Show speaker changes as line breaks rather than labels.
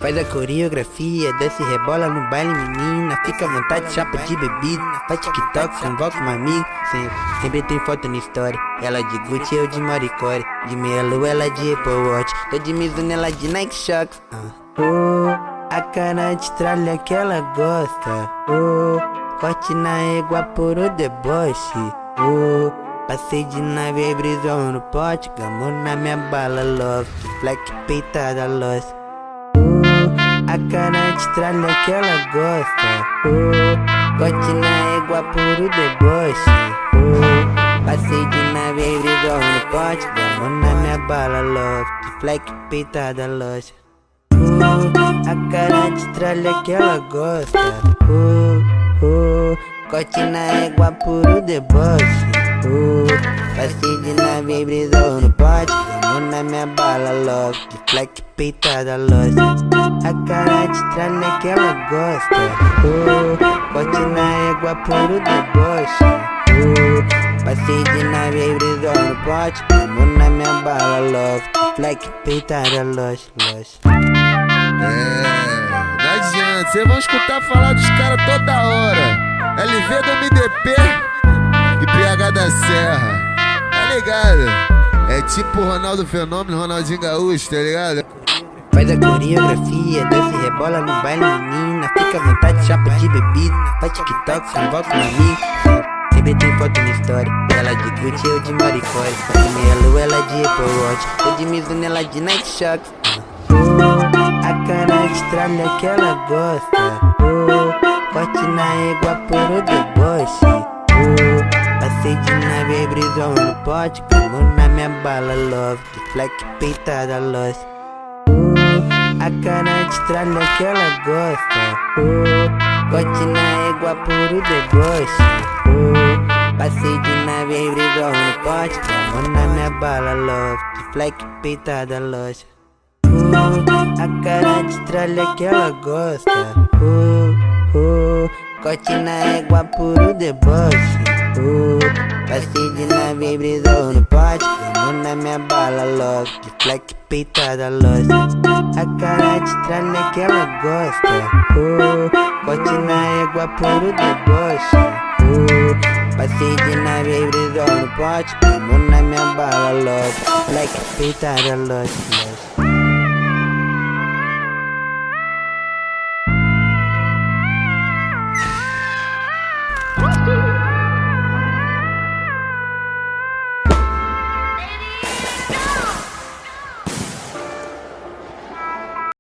Faz a coreografia, desce e rebola no baile, menina. Fica à vontade, chapa de bebida. Faz TikTok, convoca uma amiga. Sempre tem foto na história. Ela de Gucci, eu de Maricore. De meia lua, ela de Apple Watch. Tô de Mizuno, ela de Nike Shox. A cara de tralha que ela gosta. Corte na égua por o deboche. Passei de nave e brisou no pote. Gamou na minha bala, love. Fleck peitada, lost. A cara de tralha que ela gosta. Corte na égua por o deboche. Passei de nave e brisou no pote. Gamou na minha bala, love. Fleck peitada, lost. A cara de tralha que ela gosta. Corte na égua por o deboche. Passei de nave e brisou no pote. Gamou na minha bala, love. De fleck peitada, lost. A cara de tralha que ela gosta. Corte na égua por o deboche. Passei de nave e brisou no pote. Gamou na minha bala, love. De fleck peitada, lost.
Não adianta, cês vão escutar falar dos caras toda hora. LV do MDP e PH da Serra, tá ligado? É tipo Ronaldo Fenômeno, Ronaldinho Gaúcho, tá ligado?
Faz a coreografia, desce e rebola no baile, menina. Fica à vontade, chapa de bebida. Faz TikTok, convoca uma amiga. Sempre tem foto na história. Ela de Gucci, eu de Maricore. De meia lua, ela de Apple Watch. Tô de Mizuno, ela de Nike Shox. A cara de tralha que ela gosta. Corte na égua por o deboche. Passei de nave e brisou no pote. Gamou na minha bala, love. De fleck peitada, lost. A cara de tralha que ela gosta. Corte na égua por o deboche. Passei de nave e brisou no pote. Gamou na minha bala, love. De fleck peitada, lost. A cara de tralha que ela gosta. Corte na égua por o deboche. Passei de nave e brisou no pote. Gamou na minha bala, love. De fleck peitada, lost. A cara de tralha que ela gosta. Corte na égua por o deboche. Passei de nave e brisou no pote. Gamou na minha bala, love. Fleck peitada, lost.